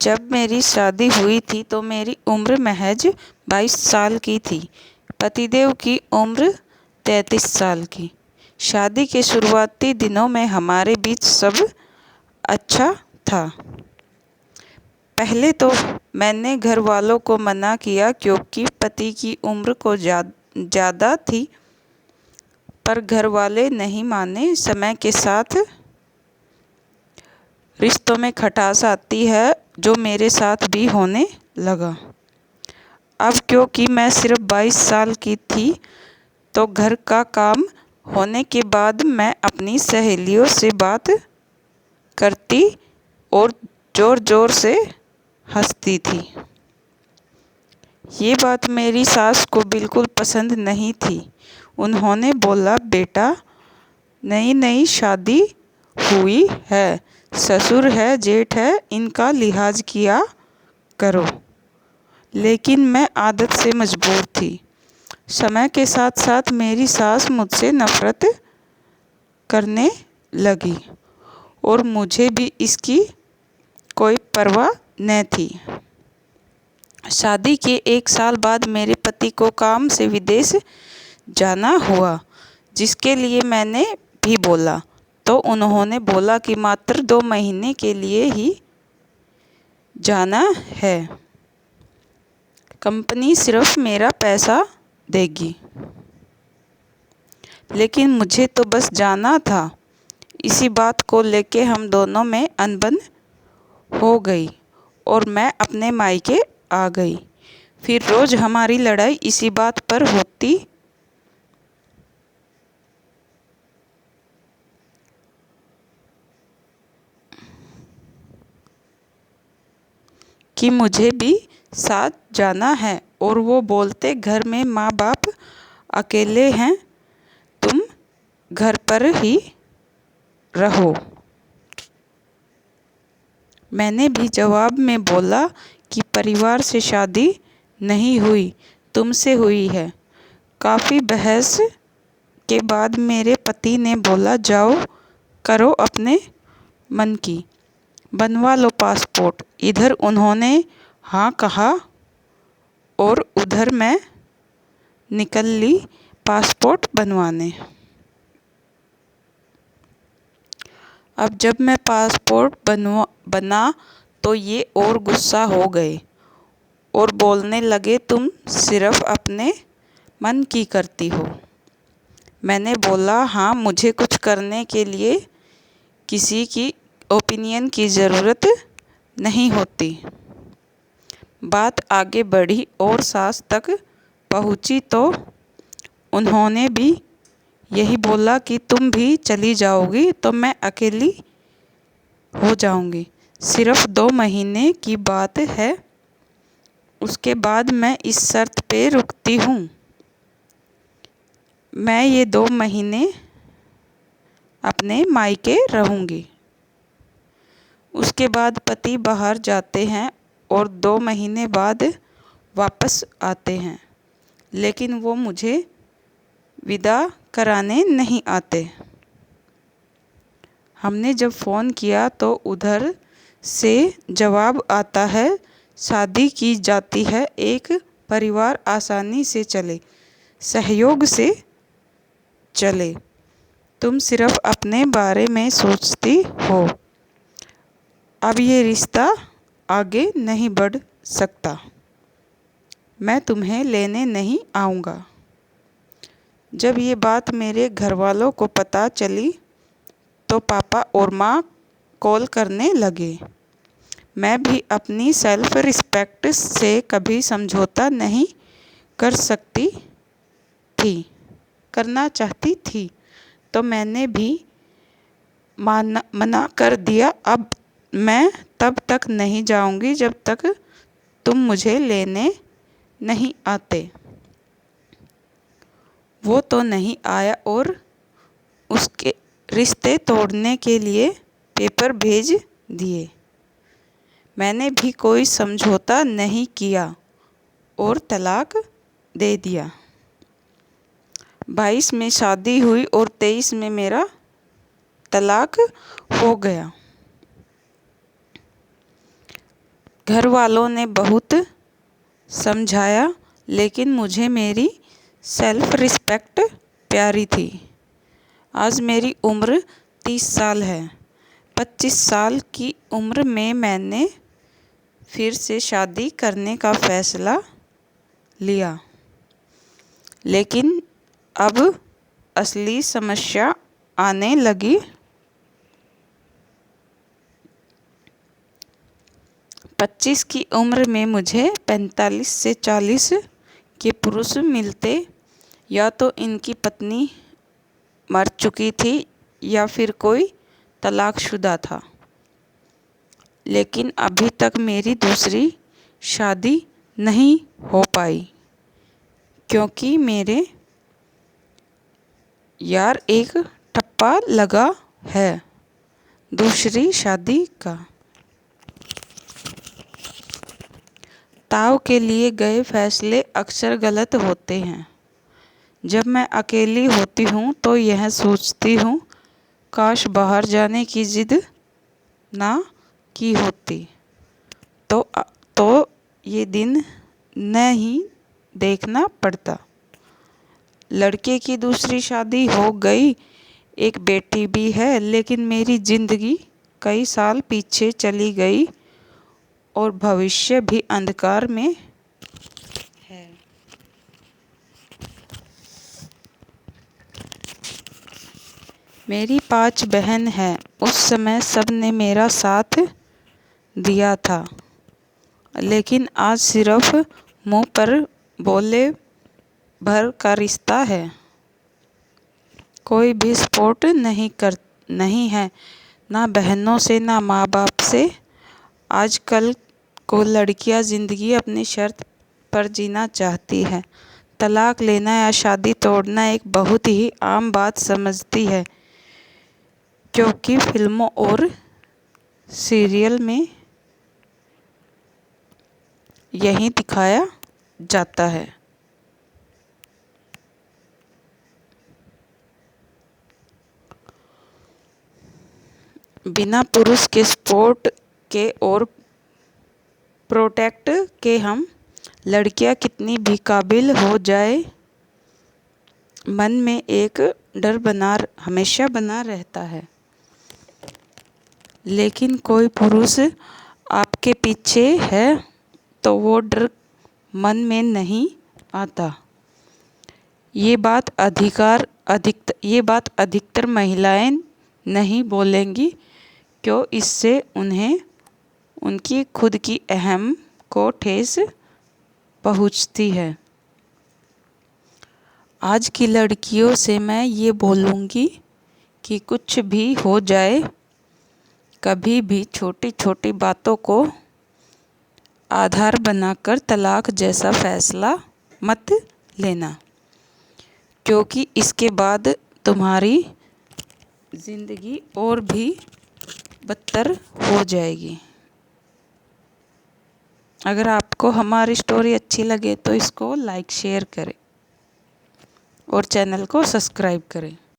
जब मेरी शादी हुई थी तो मेरी उम्र महज 22 साल की थी। पतिदेव की उम्र 33 साल की। शादी के शुरुआती दिनों में हमारे बीच सब अच्छा था। पहले तो मैंने घर वालों को मना किया क्योंकि पति की उम्र को ज़्यादा थी, पर घर वाले नहीं माने। समय के साथ रिश्तों में खटास आती है, जो मेरे साथ भी होने लगा। अब क्योंकि मैं सिर्फ 22 साल की थी, तो घर का काम होने के बाद मैं अपनी सहेलियों से बात करती और ज़ोर ज़ोर से हंसती थी। ये बात मेरी सास को बिल्कुल पसंद नहीं थी। उन्होंने बोला, बेटा, नई नई शादी हुई है, ससुर है, जेठ है, इनका लिहाज किया करो। लेकिन मैं आदत से मजबूर थी। समय के साथ साथ मेरी सास मुझसे नफरत करने लगी और मुझे भी इसकी कोई परवाह न थी। शादी के 1 साल बाद मेरे पति को काम से विदेश जाना हुआ, जिसके लिए मैंने भी बोला, तो उन्होंने बोला कि मात्र 2 महीने के लिए ही जाना है, कंपनी सिर्फ मेरा पैसा देगी। लेकिन मुझे तो बस जाना था। इसी बात को लेके हम दोनों में अनबन हो गई और मैं अपने मायके आ गई। फिर रोज़ हमारी लड़ाई इसी बात पर होती कि मुझे भी साथ जाना है, और वो बोलते, घर में माँ बाप अकेले हैं, तुम घर पर ही रहो। मैंने भी जवाब में बोला कि परिवार से शादी नहीं हुई, तुमसे हुई है। काफ़ी बहस के बाद मेरे पति ने बोला, जाओ, करो अपने मन की, बनवा लो पासपोर्ट। इधर उन्होंने हाँ कहा और उधर मैं निकल ली पासपोर्ट बनवाने। अब जब मैं पासपोर्ट बना तो ये और गुस्सा हो गए और बोलने लगे, तुम सिर्फ अपने मन की करती हो। मैंने बोला, हाँ, मुझे कुछ करने के लिए किसी की ओपिनियन की ज़रूरत नहीं होती। बात आगे बढ़ी और सास तक पहुंची तो उन्होंने भी यही बोला कि तुम भी चली जाओगी तो मैं अकेली हो जाऊंगी। सिर्फ 2 महीने की बात है, उसके बाद मैं इस शर्त पे रुकती हूँ। मैं ये 2 महीने अपने मायके रहूँगी। उसके बाद पति बाहर जाते हैं और 2 महीने बाद वापस आते हैं, लेकिन वो मुझे विदा कराने नहीं आते। हमने जब फ़ोन किया तो उधर से जवाब आता है, शादी की जाती है, एक परिवार आसानी से चले, सहयोग से चले, तुम सिर्फ अपने बारे में सोचती हो। अब ये रिश्ता आगे नहीं बढ़ सकता, मैं तुम्हें लेने नहीं आऊँगा। जब ये बात मेरे घर वालों को पता चली तो पापा और माँ कॉल करने लगे। मैं भी अपनी सेल्फ रिस्पेक्ट से कभी समझौता नहीं करना चाहती थी, तो मैंने भी मना कर दिया। अब मैं तब तक नहीं जाऊंगी जब तक तुम मुझे लेने नहीं आते। वो तो नहीं आया और उसके रिश्ते तोड़ने के लिए पेपर भेज दिए। मैंने भी कोई समझौता नहीं किया और तलाक दे दिया। 22 में शादी हुई और 23 में मेरा तलाक हो गया। घर वालों ने बहुत समझाया, लेकिन मुझे मेरी सेल्फ रिस्पेक्ट प्यारी थी। आज मेरी उम्र 30 साल है। 25 साल की उम्र में मैंने फिर से शादी करने का फैसला लिया। लेकिन अब असली समस्या आने लगी। 25 की उम्र में मुझे 45 से 40 के पुरुष मिलते। या तो इनकी पत्नी मर चुकी थी या फिर कोई तलाकशुदा था। लेकिन अभी तक मेरी दूसरी शादी नहीं हो पाई, क्योंकि मेरे यार एक ठप्पा लगा है दूसरी शादी का। ताव के लिए गए फैसले अक्सर गलत होते हैं। जब मैं अकेली होती हूँ तो यह सोचती हूँ, काश बाहर जाने की जिद ना की होती तो ये दिन नहीं देखना पड़ता। लड़के की दूसरी शादी हो गई, एक बेटी भी है, लेकिन मेरी जिंदगी कई साल पीछे चली गई और भविष्य भी अंधकार में है। मेरी 5 बहन हैं। उस समय सब ने मेरा साथ दिया था, लेकिन आज सिर्फ मुंह पर बोले भर का रिश्ता है। कोई भी सपोर्ट नहीं है, ना बहनों से ना माँ बाप से। आजकल को लड़कियां ज़िंदगी अपनी शर्त पर जीना चाहती है। तलाक लेना या शादी तोड़ना एक बहुत ही आम बात समझती है, क्योंकि फिल्मों और सीरियल में यही दिखाया जाता है। बिना पुरुष के सपोर्ट के और प्रोटेक्ट के हम लड़कियां कितनी भी काबिल हो जाए, मन में एक डर हमेशा बना रहता है। लेकिन कोई पुरुष आपके पीछे है तो वो डर मन में नहीं आता। ये बात अधिकतर महिलाएं नहीं बोलेंगी, क्यों इससे उन्हें उनकी खुद की अहम को ठेस पहुंचती है। आज की लड़कियों से मैं ये बोलूँगी कि कुछ भी हो जाए, कभी भी छोटी छोटी बातों को आधार बनाकर तलाक जैसा फैसला मत लेना, क्योंकि इसके बाद तुम्हारी ज़िंदगी और भी बदतर हो जाएगी। अगर आपको हमारी स्टोरी अच्छी लगे तो इसको लाइक शेयर करें और चैनल को सब्सक्राइब करें।